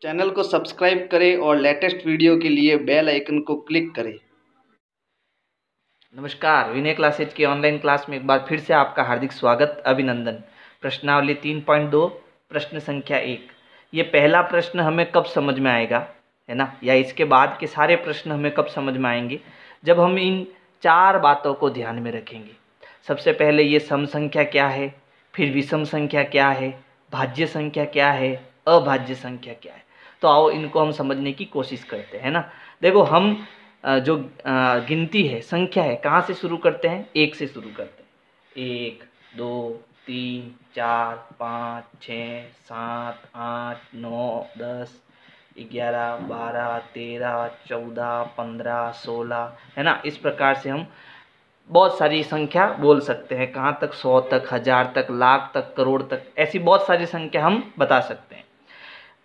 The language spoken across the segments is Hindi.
चैनल को सब्सक्राइब करें और लेटेस्ट वीडियो के लिए बेल आइकन को क्लिक करें। नमस्कार, विनय क्लासेज की ऑनलाइन क्लास में एक बार फिर से आपका हार्दिक स्वागत, अभिनंदन। प्रश्नावली 3.2 प्रश्न संख्या 1। ये पहला प्रश्न हमें कब समझ में आएगा, है ना, या इसके बाद के सारे प्रश्न हमें कब समझ में आएंगे, जब हम इन 4 बातों को ध्यान में रखेंगे। सबसे पहले ये सम संख्या क्या है, फिर विषम संख्या क्या है, भाज्य संख्या क्या है, अभाज्य संख्या क्या है। तो आओ इनको हम समझने की कोशिश करते हैं ना। देखो, हम जो गिनती है, संख्या है, कहाँ से शुरू करते हैं? 1 से शुरू करते हैं। 1 2 3 4 5 6 7 8 9 10 11 12 13 14 15 16, है ना। इस प्रकार से हम बहुत सारी संख्या बोल सकते हैं। कहाँ तक? 100 तक, 1000 तक, लाख तक, करोड़ तक, ऐसी बहुत सारी संख्या हम बता सकते हैं।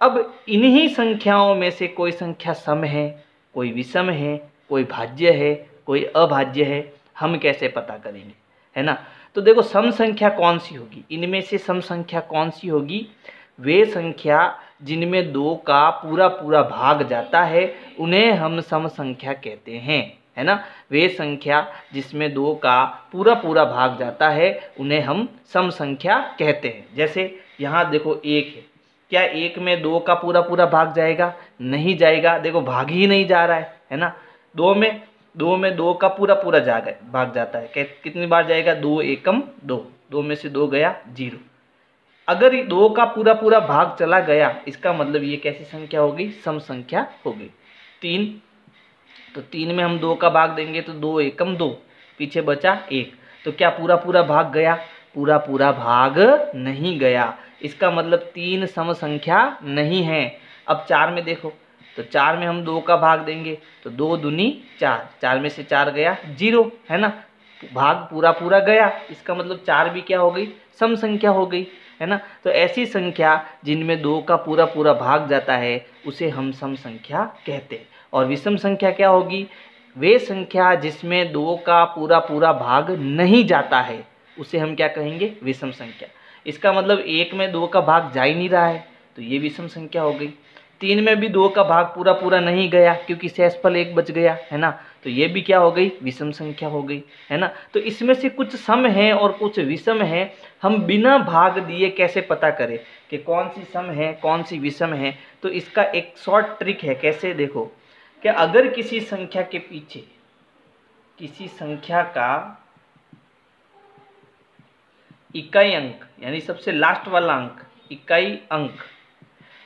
अब इन्हीं संख्याओं में से कोई संख्या सम है, कोई विषम है, कोई भाज्य है, कोई अभाज्य है, हम कैसे पता करेंगे, है ना। तो देखो, सम संख्या कौन सी होगी? इनमें से सम संख्या कौन सी होगी? वे संख्या जिनमें 2 का पूरा पूरा भाग जाता है उन्हें हम सम संख्या कहते हैं, है ना। वे संख्या जिसमें 2 का पूरा पूरा भाग जाता है उन्हें हम सम संख्या कहते हैं। जैसे यहाँ देखो, 1 है, क्या 1 में 2 का पूरा पूरा भाग जाएगा? नहीं जाएगा। देखो, भाग ही नहीं जा रहा है ना। 2 में 2 का पूरा पूरा भाग जाता है। कितनी बार जाएगा? 2 एकम 2, 2 में से 2 गया 0। अगर ये 2 का पूरा पूरा भाग चला गया, इसका मतलब ये कैसी संख्या हो गई? सम संख्या हो गई। 3, तो 3 में हम 2 का भाग देंगे तो 2 एकम 2, पीछे बचा 1। तो क्या पूरा पूरा भाग गया? पूरा पूरा भाग नहीं गया। इसका मतलब 3 सम संख्या नहीं है। अब 4 में देखो, तो 4 में हम 2 का भाग देंगे तो 2 दूनी 4, 4 में से 4 गया 0, है ना। भाग पूरा पूरा गया, इसका मतलब 4 भी क्या हो गई? सम संख्या हो गई, है ना। तो ऐसी संख्या जिनमें 2 का पूरा पूरा भाग जाता है उसे हम सम संख्या कहते हैं। और विषम संख्या क्या होगी? वे संख्या जिसमें 2 का पूरा पूरा भाग नहीं जाता है उसे हम क्या कहेंगे? विषम संख्या। इसका मतलब 1 में 2 का भाग जा ही नहीं रहा है तो ये विषम संख्या हो गई। 3 में भी 2 का भाग पूरा पूरा नहीं गया क्योंकि शेषफल 1 बच गया, है ना। तो ये भी क्या हो गई? विषम संख्या हो गई, है ना। तो इसमें से कुछ सम है और कुछ विषम है। हम बिना भाग दिए कैसे पता करें कि कौन सी सम है, कौन सी विषम है? तो इसका एक शॉर्ट ट्रिक है। कैसे? देखो, कि अगर किसी संख्या के पीछे किसी संख्या का इकाई अंक, यानी सबसे लास्ट वाला अंक, इकाई अंक,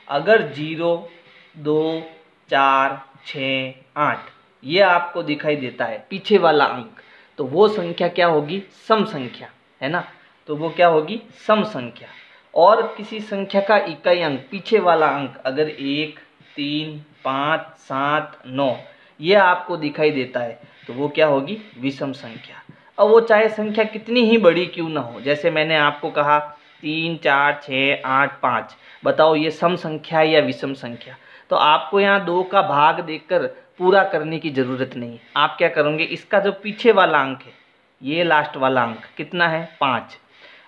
अगर 0 2 4 6 8 ये आपको दिखाई देता है, पीछे वाला अंक, तो वो संख्या क्या होगी? सम संख्या, है ना। तो वो क्या होगी? सम संख्या। और किसी संख्या का इकाई अंक, पीछे वाला अंक, अगर 1 3 5 7 9 ये आपको दिखाई देता है तो वो क्या होगी? विषम संख्या। अब वो चाहे संख्या कितनी ही बड़ी क्यों ना हो, जैसे मैंने आपको कहा 3 4 6 8 5, बताओ ये सम संख्या है या विषम संख्या? तो आपको यहाँ 2 का भाग देकर पूरा करने की ज़रूरत नहीं। आप क्या करोगे? इसका जो पीछे वाला अंक है, ये लास्ट वाला अंक कितना है? 5।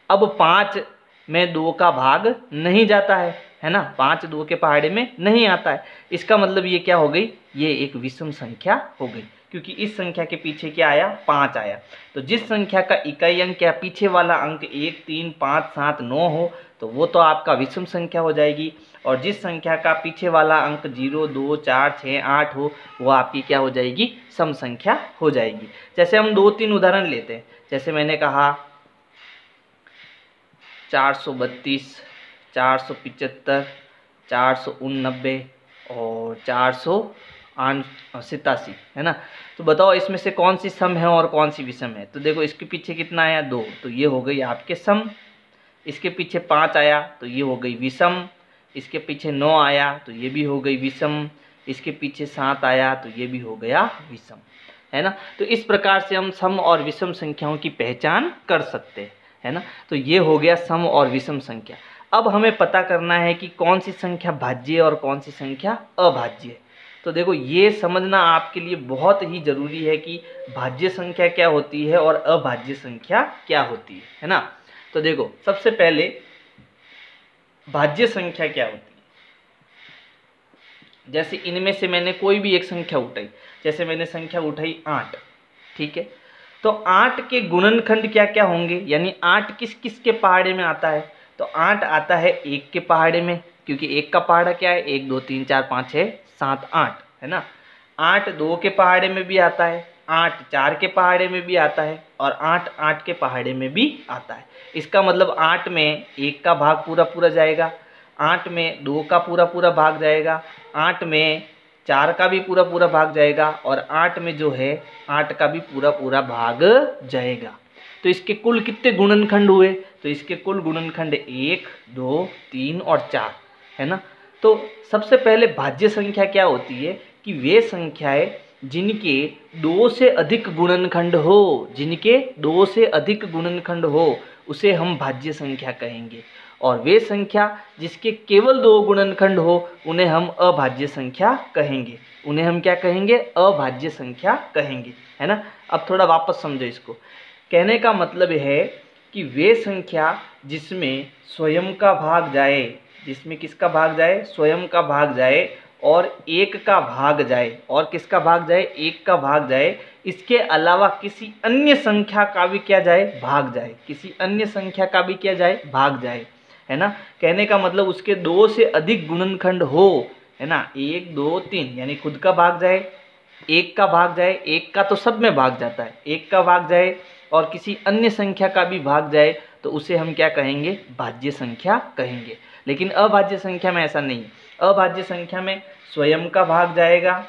अब 5 में 2 का भाग नहीं जाता है ना। 5 2 के पहाड़े में नहीं आता है। इसका मतलब ये क्या हो गई? ये एक विषम संख्या हो गई, क्योंकि इस संख्या के पीछे क्या आया? 5 आया। तो जिस संख्या का इकाई अंक या पीछे वाला अंक 1 3 5 7 9 हो तो वो तो आपका विषम संख्या हो जाएगी। और जिस संख्या का पीछे वाला अंक 0 2 4 6 8 हो वो आपकी क्या हो जाएगी? सम संख्या हो जाएगी। जैसे हम 2-3 उदाहरण लेते हैं। जैसे मैंने कहा 432, 475, 489 और 487, है ना। तो बताओ इसमें से कौन सी सम है और कौन सी विषम है? तो देखो, इसके पीछे कितना आया? 2, तो ये हो गई आपके सम। इसके पीछे 5 आया तो ये हो गई विषम। इसके पीछे 9 आया तो ये भी हो गई विषम। इसके पीछे 7 आया तो ये भी हो गया विषम, है ना। तो इस प्रकार से हम सम और विषम संख्याओं की पहचान कर सकते हैं, है ना। तो ये हो गया सम और विषम संख्या। अब हमें पता करना है कि कौन सी संख्या भाज्य है और कौन सी संख्या अभाज्य है। तो देखो, ये समझना आपके लिए बहुत ही ज़रूरी है कि भाज्य संख्या क्या होती है और अभाज्य संख्या क्या होती है ना। तो देखो, सबसे पहले भाज्य संख्या क्या होती है? जैसे इनमें से मैंने कोई भी एक संख्या उठाई, जैसे मैंने संख्या उठाई 8, ठीक है, तो 8 के गुणनखंड क्या क्या होंगे, यानी 8 किस किस के पहाड़े में आता है, तो 8 आता है 1 के पहाड़े में, क्योंकि 1 का पहाड़ा क्या है, 1 2 3 4 5 6 7 8 है ना। 8 2 के पहाड़े में भी आता है, 8 4 के पहाड़े में भी आता है, और 8 8 के पहाड़े में भी आता है। इसका मतलब 8 में 1 का भाग पूरा पूरा जाएगा, 8 में 2 का पूरा पूरा भाग जाएगा, 8 में 4 का भी पूरा पूरा भाग जाएगा, और 8 में जो है 8 का भी पूरा पूरा भाग जाएगा। तो इसके कुल कितने गुणनखंड हुए, तो इसके कुल गुणनखंड 1 2 3 और 4 है ना। तो सबसे पहले भाज्य संख्या क्या होती है कि वे संख्याएं जिनके 2 से अधिक गुणनखंड हो, जिनके 2 से अधिक गुणनखंड हो उसे हम भाज्य संख्या कहेंगे, और वे संख्या जिसके केवल 2 गुणनखंड हो उन्हें हम अभाज्य संख्या कहेंगे, उन्हें हम क्या कहेंगे, अभाज्य संख्या कहेंगे, है ना। अब थोड़ा वापस समझो इसको। कहने का मतलब है कि वे संख्या जिसमें स्वयं का भाग जाए, जिसमें किसका भाग जाए, स्वयं का भाग जाए, और 1 का भाग जाए, और किसका भाग जाए, 1 का भाग जाए, इसके अलावा किसी अन्य संख्या का भी क्या जाए, भाग जाए, किसी अन्य संख्या का भी क्या जाए, भाग जाए, है ना। कहने का मतलब उसके 2 से अधिक गुणनखंड हो, है ना, 1 2 3 यानी खुद का भाग जाए, 1 का भाग जाए, 1 का तो सब में भाग जाता है, 1 का भाग जाए और किसी अन्य संख्या का भी भाग जाए, तो उसे हम क्या कहेंगे, भाज्य संख्या कहेंगे। लेकिन अभाज्य संख्या में ऐसा नहीं, अभाज्य संख्या में स्वयं का भाग जाएगा,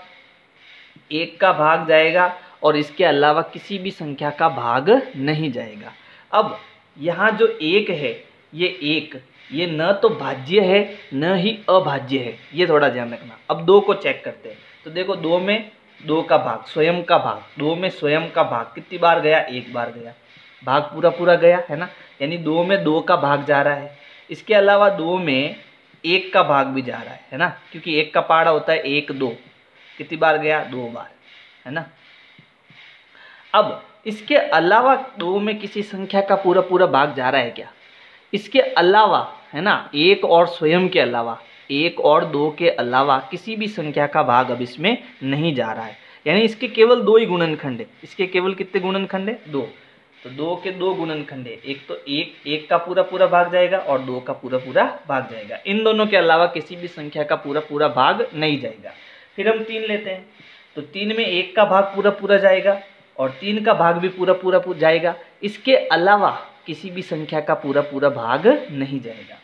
1 का भाग जाएगा, और इसके अलावा किसी भी संख्या का भाग नहीं जाएगा। अब यहाँ जो 1 है, ये 1 ये न तो भाज्य है न ही अभाज्य है, ये थोड़ा ध्यान रखना। अब 2 को चेक करते हैं, तो देखो 2 में 2 का भाग, स्वयं का भाग, 2 में स्वयं का भाग कितनी बार गया, 1 बार गया, भाग पूरा पूरा गया, है ना, यानी 2 में 2 का भाग जा रहा है। इसके अलावा 2 में 1 का भाग भी जा रहा है ना, क्योंकि 1 का पहाड़ा होता है 1 2, कितनी बार गया, 2 बार, है ना। अब इसके अलावा 2 में किसी संख्या का पूरा पूरा भाग जा रहा है क्या, इसके अलावा, है ना, 1 और स्वयं के अलावा, 1 और 2 के अलावा किसी भी संख्या का भाग अब इसमें नहीं जा रहा है, यानी इसके केवल 2 ही गुणनखंड है। इसके केवल कितने गुणनखंड है, 2, तो 2 के 2 गुणनखंड है, एक तो 1 का पूरा पूरा भाग जाएगा और 2 का पूरा पूरा भाग जाएगा, इन दोनों के अलावा किसी भी संख्या का पूरा पूरा भाग नहीं जाएगा। फिर हम 3 लेते हैं, तो 3 में 1 का भाग पूरा पूरा जाएगा और 3 का भाग भी पूरा पूरा जाएगा, इसके अलावा किसी भी संख्या का पूरा पूरा भाग नहीं जाएगा।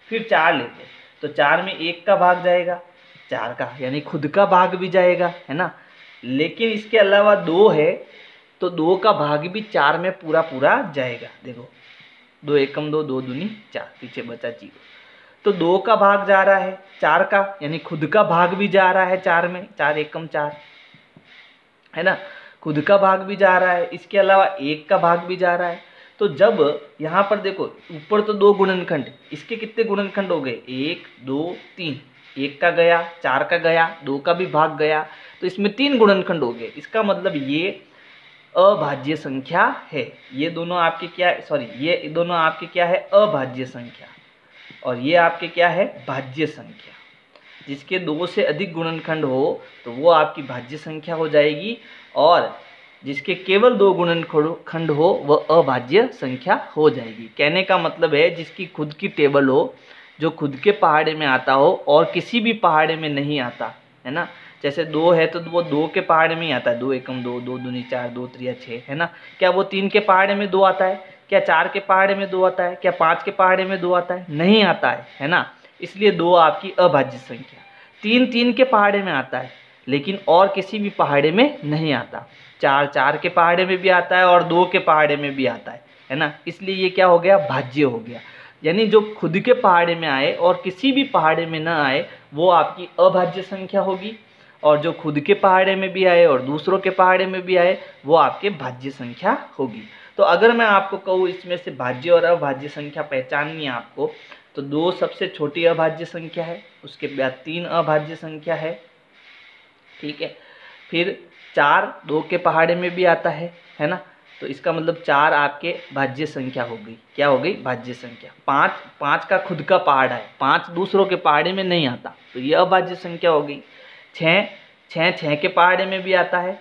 फिर 4 लेते हैं, तो 4 में 1 का भाग जाएगा, 4 का यानी खुद का भाग भी जाएगा, है ना, लेकिन इसके अलावा 2 है, तो 2 का भाग भी 4 में पूरा पूरा जाएगा। देखो 2 एकम 2, 2 दूनी 4, पीछे बचा 0, तो 2 का भाग जा रहा है 4 का, यानी खुद का भाग भी जा रहा है 4 में, 4 एकम 4, है ना, खुद का भाग भी जा रहा है, इसके अलावा 1 का भाग भी जा रहा है। तो जब यहाँ पर देखो ऊपर तो 2 गुणनखंड, इसके कितने गुणनखंड हो गए, 1 2 3, 1 का गया, 4 का गया, 2 का भी भाग गया, तो इसमें 3 गुणनखंड हो गए। इसका मतलब ये अभाज्य संख्या है, ये दोनों आपके क्या है, सॉरी ये दोनों आपके क्या है, अभाज्य संख्या, और ये आपके क्या है, भाज्य संख्या। जिसके 2 से अधिक गुणनखंड हो तो वो आपकी भाज्य संख्या हो जाएगी, और जिसके केवल 2 गुणनखंड हो वह अभाज्य संख्या हो जाएगी। कहने का मतलब है जिसकी खुद की टेबल हो, जो खुद के पहाड़े में आता हो और किसी भी पहाड़े में नहीं आता, है ना। जैसे 2 है तो वो 2 के पहाड़े में ही आता है, 2 एकम 2, 2 दूनी 4, 2 त्रिया 6, है ना। क्या वो 3 के पहाड़े में 2 आता है, क्या 4 के पहाड़े में 2 आता है, क्या 5 के पहाड़े में 2 आता है, नहीं आता है ना। इसलिए 2 आपकी अभाज्य संख्या। 3 3 के पहाड़े में आता है लेकिन और किसी भी पहाड़े में नहीं आता, 4 4 के पहाड़े में भी आता है और 2 के पहाड़े में भी आता है ना। इसलिए ये क्या हो गया, भाज्य हो गया, यानी जो खुद के पहाड़े में आए और किसी भी पहाड़े में न आए वो आपकी अभाज्य संख्या होगी, और जो खुद के पहाड़े में भी आए और दूसरों के पहाड़े में भी आए वो आपके भाज्य संख्या होगी। तो अगर मैं आपको कहूँ इसमें से भाज्य और अभाज्य संख्या पहचाननी है आपको, तो 2 सबसे छोटी अभाज्य संख्या है, उसके बाद 3 अभाज्य संख्या है, ठीक है। फिर 4 2 के पहाड़े में भी आता है ना, तो इसका मतलब 4 आपके भाज्य संख्या हो गई, क्या हो गई, भाज्य संख्या। 5 5 का खुद का पहाड़ा है, 5 दूसरों के पहाड़े में नहीं आता, तो ये अभाज्य संख्या हो गई। 6 6 6 के पहाड़े में भी आता है,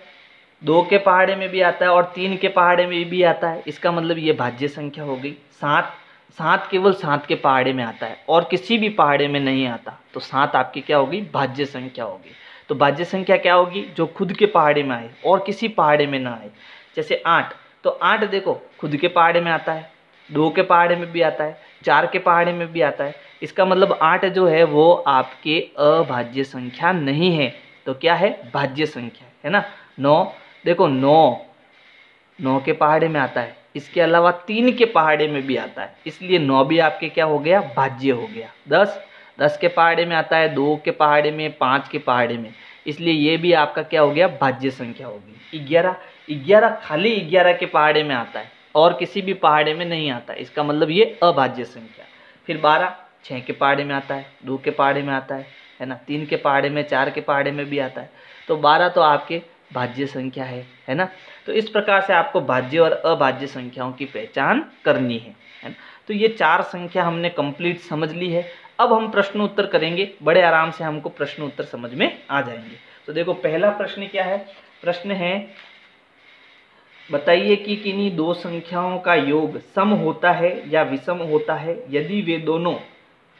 2 के पहाड़े में भी आता है और 3 के पहाड़े में भी आता है। इसका मतलब ये भाज्य संख्या हो गई। 7 7 केवल 7 के पहाड़े में आता है और किसी भी पहाड़े में नहीं आता, तो 7 आपकी क्या होगी? भाज्य संख्या होगी। तो भाज्य संख्या क्या होगी? जो खुद के पहाड़े में आए और किसी पहाड़े में ना आए। जैसे 8, तो 8 देखो खुद के पहाड़े में आता है, 2 के पहाड़े में भी आता है, 4 के पहाड़े में भी आता है। इसका मतलब 8 जो है वो आपके अभाज्य संख्या नहीं है, तो क्या है? भाज्य संख्या है ना। 9 देखो 9 के पहाड़े में आता है, इसके अलावा 3 के पहाड़े में भी आता है, इसलिए 9 भी आपके क्या हो गया? भाज्य हो गया। 10 के पहाड़े में आता है, 2 के पहाड़े में, 5 के पहाड़े में, इसलिए ये भी आपका क्या हो गया? भाज्य संख्या होगी। 11 खाली 11 के पहाड़े में आता है और किसी भी पहाड़े में नहीं आता, इसका मतलब ये अभाज्य संख्या। फिर 12 6 के पहाड़े में आता है, 2 के पहाड़े में आता है ना, 3 के पहाड़े में, 4 के पहाड़े में भी आता है, तो 12 तो आपके भाज्य संख्या है ना। तो इस प्रकार से आपको भाज्य और अभाज्य संख्याओं की पहचान करनी है ना। तो ये 4 संख्या हमने कंप्लीट समझ ली है। अब हम प्रश्न उत्तर करेंगे, बड़े आराम से हमको प्रश्न उत्तर समझ में आ जाएंगे। तो देखो पहला प्रश्न क्या है? प्रश्न है बताइए कि किन्हीं 2 संख्याओं का योग सम होता है या विषम होता है यदि वे दोनों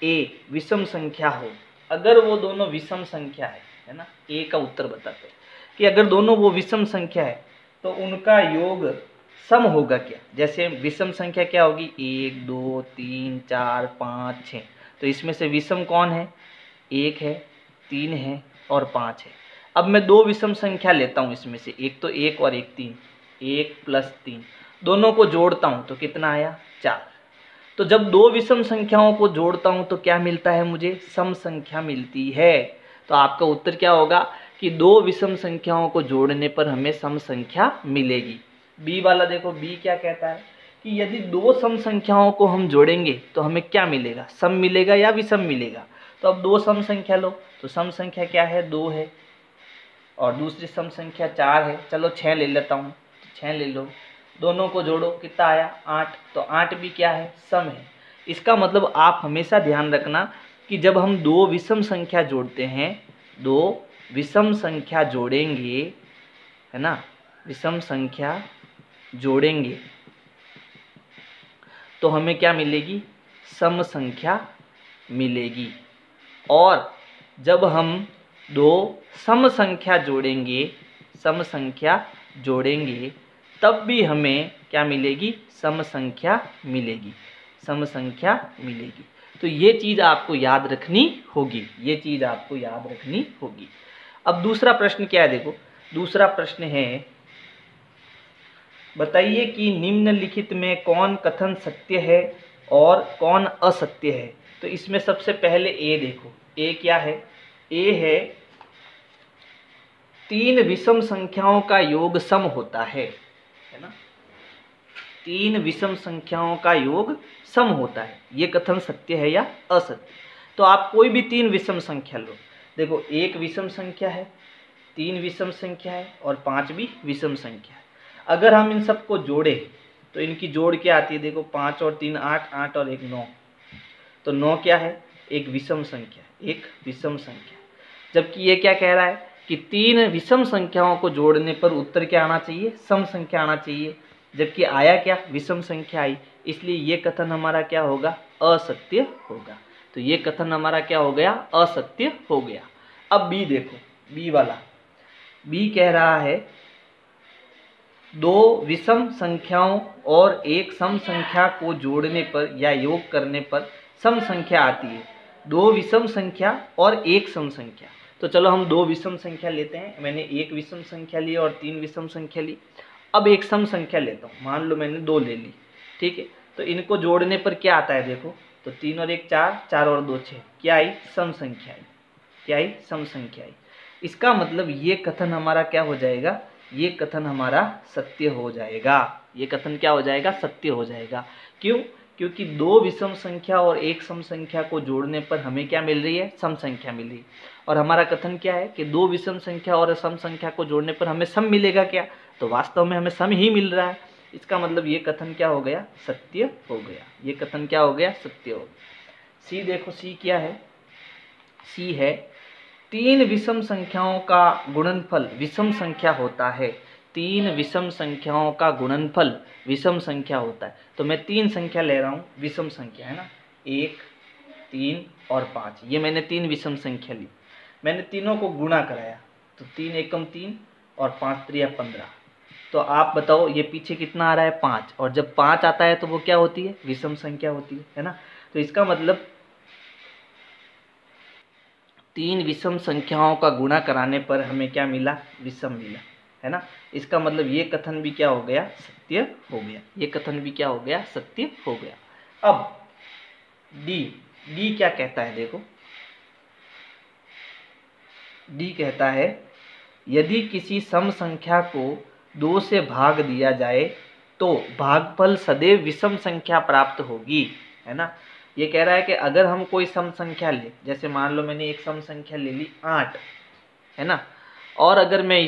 ए विषम संख्या हो। अगर वो दोनों विषम संख्या है ना, ए का उत्तर बताते हैं कि अगर दोनों वो विषम संख्या है तो उनका योग सम होगा क्या? जैसे विषम संख्या क्या होगी? 1 2 3 4 5 6, तो इसमें से विषम कौन है? 1 है, 3 है और 5 है। अब मैं 2 विषम संख्या लेता हूँ इसमें से, एक तो 1 और एक 3, 1 + 3, दोनों को जोड़ता हूँ तो कितना आया? 4। तो जब 2 विषम संख्याओं को जोड़ता हूँ तो क्या मिलता है मुझे? सम संख्या मिलती है। तो आपका उत्तर क्या होगा कि 2 विषम संख्याओं को जोड़ने पर हमें सम संख्या मिलेगी। बी वाला देखो, बी क्या कहता है कि यदि 2 सम संख्याओं को हम जोड़ेंगे तो हमें क्या मिलेगा? सम मिलेगा या विषम मिलेगा? तो अब 2 सम संख्या लो, तो सम संख्या क्या है? 2 है और दूसरी सम संख्या 4 है। चलो 6 ले लेता हूँ, 6 ले लो, दोनों को जोड़ो, कितना आया? 8। तो 8 भी क्या है? सम है। इसका मतलब आप हमेशा ध्यान रखना कि जब हम 2 विषम संख्या जोड़ते हैं, 2 विषम संख्या जोड़ेंगे है ना, विषम संख्या जोड़ेंगे तो हमें क्या मिलेगी? सम संख्या मिलेगी। और जब हम 2 सम संख्या जोड़ेंगे, सम संख्या जोड़ेंगे तब भी हमें क्या मिलेगी? सम संख्या मिलेगी, सम संख्या मिलेगी। तो ये चीज़ आपको याद रखनी होगी, ये चीज़ आपको याद रखनी होगी। अब दूसरा प्रश्न क्या है? देखो दूसरा प्रश्न है बताइए कि निम्नलिखित में कौन कथन सत्य है और कौन असत्य है। तो इसमें सबसे पहले ए देखो, ए क्या है? ए है 3 विषम संख्याओं का योग सम होता है ना, 3 विषम संख्याओं का योग सम होता है, ये कथन सत्य है या असत्य? तो आप कोई भी 3 विषम संख्या लो, देखो 1 विषम संख्या है, 3 विषम संख्या है और 5 भी विषम संख्या है। अगर हम इन सबको जोड़े तो इनकी जोड़ क्या आती है? देखो 5 और 3 8, 8 और 1 9, तो 9 क्या है? एक विषम संख्या, एक विषम संख्या। जबकि ये क्या कह रहा है कि 3 विषम संख्याओं को जोड़ने पर उत्तर क्या आना चाहिए? सम संख्या आना चाहिए। जबकि आया क्या? विषम संख्या आई, इसलिए ये कथन हमारा क्या होगा? असत्य होगा। तो ये कथन हमारा क्या हो गया? असत्य हो गया। अब बी देखो, बी वाला, बी कह रहा है 2 विषम संख्याओं और एक सम संख्या को जोड़ने पर या योग करने पर सम संख्या आती है। 2 विषम संख्या और एक सम संख्या। तो चलो हम 2 विषम संख्या लेते हैं, मैंने 1 विषम संख्या ली और 3 विषम संख्या ली। अब एक सम संख्या लेता हूँ, मान लो मैंने 2 ले ली, ठीक है। तो इनको जोड़ने पर क्या आता है? देखो तो 3 और 1 4, 4 और 2 6, क्या आई? सम संख्या आई। क्या आई? सम संख्या आई। इसका मतलब ये कथन हमारा क्या हो जाएगा? ये कथन हमारा सत्य हो जाएगा। ये कथन क्या हो जाएगा? सत्य हो जाएगा। क्यों? क्योंकि 2 विषम संख्या और एक सम संख्या को जोड़ने पर हमें क्या मिल रही है? सम संख्या मिल रही है। और हमारा कथन क्या है कि 2 विषम संख्या और सम संख्या को जोड़ने पर हमें सम मिलेगा क्या? तो वास्तव में हमें सम ही मिल रहा है। इसका मतलब ये कथन क्या हो गया? सत्य हो गया। ये कथन क्या हो गया? सत्य हो गया। सी देखो, सी क्या है? सी है तीन विषम संख्याओं का गुणनफल विषम संख्या होता है। तीन विषम संख्याओं का गुणनफल विषम संख्या होता है। तो मैं तीन संख्या ले रहा हूँ, विषम संख्या है ना, 1, 3 और 5। ये मैंने तीन विषम संख्या ली, मैंने तीनों को गुणा कराया, तो 3 एकम 3 और 5 त्रिया 15। तो आप बताओ ये पीछे कितना आ रहा है, 5। और जब 5 आता है तो वो क्या होती है, विषम संख्या होती है ना। तो इसका मतलब तीन विषम संख्याओं का गुणा कराने पर हमें क्या मिला, विषम मिला, है ना। इसका मतलब ये कथन भी क्या हो गया, सत्य हो गया। ये कथन भी क्या हो गया, सत्य हो गया। अब डी क्या कहता है, देखो डी कहता है यदि किसी सम संख्या को 2 से भाग दिया जाए तो भागफल सदैव विषम संख्या प्राप्त होगी, है ना। ये कह रहा है कि अगर हम कोई सम संख्या ले, जैसे मान लो मैंने एक सम संख्या ले ली 8, है ना, और अगर मैं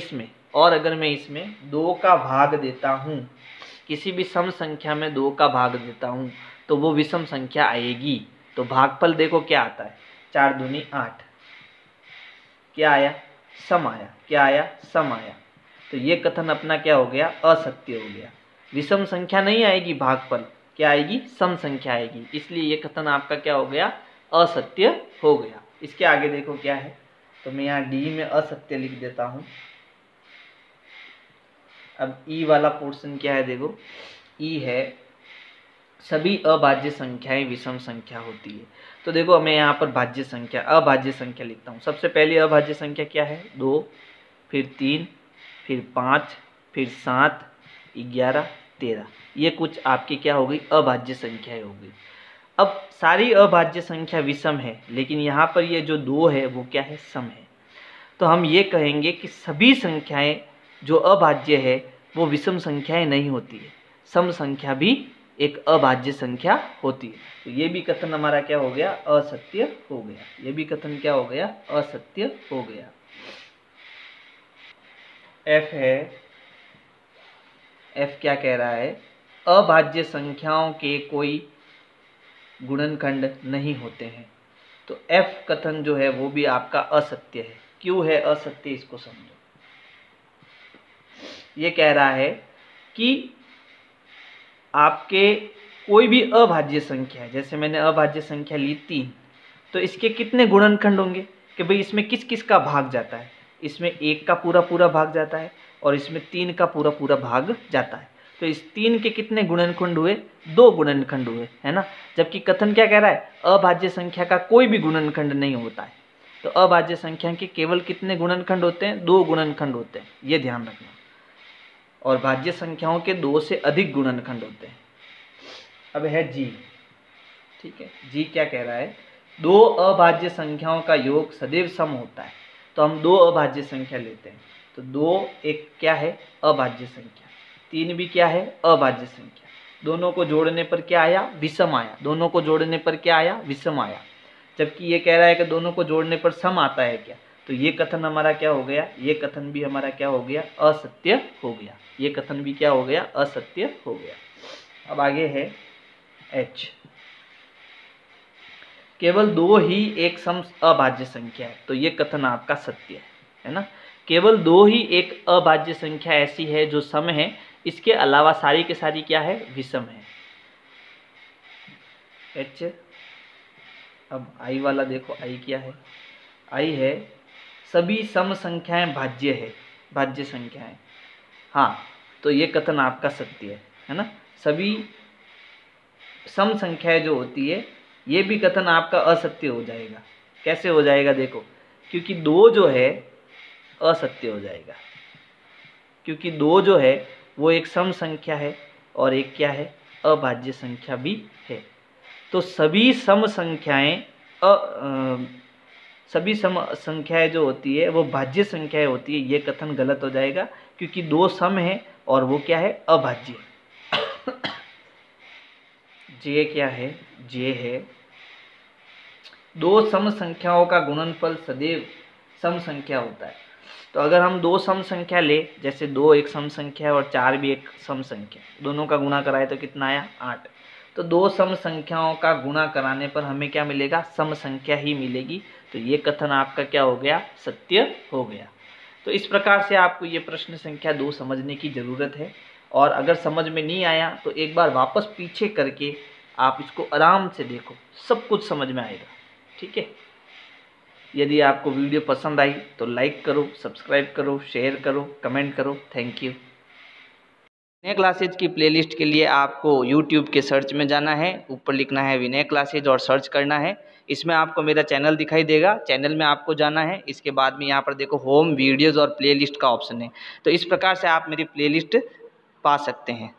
इसमें 2 का भाग देता हूँ, किसी भी सम संख्या में 2 का भाग देता हूँ तो वो विषम संख्या आएगी। तो भागफल देखो क्या आता है, 4 दूनी 8, क्या आया, सम आया। क्या आया, सम आया। तो ये कथन अपना क्या हो गया, असत्य हो गया। विषम संख्या नहीं आएगी भागफल, क्या आएगी, सम संख्या आएगी। इसलिए ये कथन आपका क्या हो गया, असत्य हो गया। इसके आगे देखो क्या है, तो मैं यहाँ डी में असत्य लिख देता हूँ। अब ई वाला पोर्शन क्या है, देखो ई है सभी अभाज्य संख्याएं विषम संख्या होती है। तो देखो मैं यहाँ पर भाज्य संख्या, अभाज्य संख्या लिखता हूँ। सबसे पहली अभाज्य संख्या क्या है, 2, फिर 3, फिर 5, फिर 7, 11, 13। ये कुछ आपकी क्या हो गई, अभाज्य संख्याएं हो गई। अब सारी अभाज्य संख्या विषम है, लेकिन यहाँ पर ये जो 2 है वो क्या है, सम है। तो हम ये कहेंगे कि सभी संख्याएं जो अभाज्य है वो विषम संख्याएं नहीं होती है, सम संख्या भी एक अभाज्य संख्या होती है। तो ये भी कथन हमारा क्या हो गया, असत्य हो गया। ये भी कथन क्या हो गया, असत्य हो गया। एफ है, एफ क्या कह रहा है, अभाज्य संख्याओं के कोई गुणनखंड नहीं होते हैं। तो एफ कथन जो है वो भी आपका असत्य है। क्यों है असत्य, इसको समझो। ये कह रहा है कि आपके कोई भी अभाज्य संख्या है, जैसे मैंने अभाज्य संख्या ली 3, तो इसके कितने गुणनखंड होंगे कि भाई इसमें किस किस का भाग जाता है, इसमें 1 का पूरा पूरा भाग जाता है और इसमें 3 का पूरा पूरा भाग जाता है। तो इस 3 के कितने गुणनखंड हुए, 2 गुणनखंड हुए, है ना। जबकि कथन क्या कह रहा है, अभाज्य संख्या का कोई भी गुणनखंड नहीं होता है। तो अभाज्य संख्या के केवल कितने गुणनखंड होते हैं, 2 गुणनखंड होते हैं, ये ध्यान रखना। और भाज्य संख्याओं के 2 से अधिक गुणनखंड होते हैं। अब है जी, ठीक है। जी क्या कह रहा है, 2 अभाज्य संख्याओं का योग सदैव सम होता है। तो हम 2 अभाज्य संख्या लेते हैं, तो 2 एक क्या है, अभाज्य संख्या, 3 भी क्या है, अभाज्य संख्या। दोनों को जोड़ने पर क्या आया, विषम आया। दोनों को जोड़ने पर क्या आया, विषम आया। जबकि ये कह रहा है कि दोनों को जोड़ने पर सम आता है क्या, तो ये कथन हमारा क्या हो गया, ये कथन भी हमारा क्या हो गया, असत्य हो गया। ये कथन भी क्या हो गया, असत्य हो गया। अब आगे है एच, केवल 2 ही एक सम अभाज्य संख्या है। तो ये कथन आपका सत्य है ना। केवल 2 ही एक अभाज्य संख्या ऐसी है जो सम है, इसके अलावा सारी के सारी क्या है, विषम है। एच। अब आई वाला देखो, आई क्या है, आई है सभी सम संख्याएं भाज्य है, भाज्य संख्याएं। हाँ, तो ये कथन आपका सत्य है ना। सभी सम संख्याएं जो होती है, ये भी कथन आपका असत्य हो जाएगा। कैसे हो जाएगा, देखो, क्योंकि 2 जो है असत्य हो जाएगा, क्योंकि 2 जो है वो एक सम संख्या है और एक क्या है, अभाज्य संख्या भी है। तो सभी सम संख्याएं सभी सम संख्याएं जो होती है वो भाज्य संख्याएं होती है, ये कथन गलत हो जाएगा, क्योंकि 2 सम है और वो क्या है, अभाज्य। जे क्या है, जे है 2 सम संख्याओं का गुणनफल सदैव सम संख्या होता है। तो अगर हम 2 सम संख्या ले, जैसे 2 एक सम संख्या है और 4 भी एक सम संख्या, दोनों का गुणा कराए तो कितना आया, 8। तो दो सम संख्याओं का गुणा कराने पर हमें क्या मिलेगा? सम संख्या ही मिलेगी। तो ये कथन आपका क्या हो गया? सत्य हो गया। तो इस प्रकार से आपको ये प्रश्न संख्या 2 समझने की ज़रूरत है। और अगर समझ में नहीं आया तो एक बार वापस पीछे करके आप इसको आराम से देखो, सब कुछ समझ में आएगा। ठीक है। यदि आपको वीडियो पसंद आई तो लाइक करो, सब्सक्राइब करो, शेयर करो, कमेंट करो। Thank you. विनय क्लासेज की प्लेलिस्ट के लिए आपको YouTube के सर्च में जाना है, ऊपर लिखना है विनय क्लासेज और सर्च करना है। इसमें आपको मेरा चैनल दिखाई देगा, चैनल में आपको जाना है। इसके बाद में यहाँ पर देखो होम, वीडियोज़ और प्लेलिस्ट का ऑप्शन है। तो इस प्रकार से आप मेरी प्लेलिस्ट पा सकते हैं।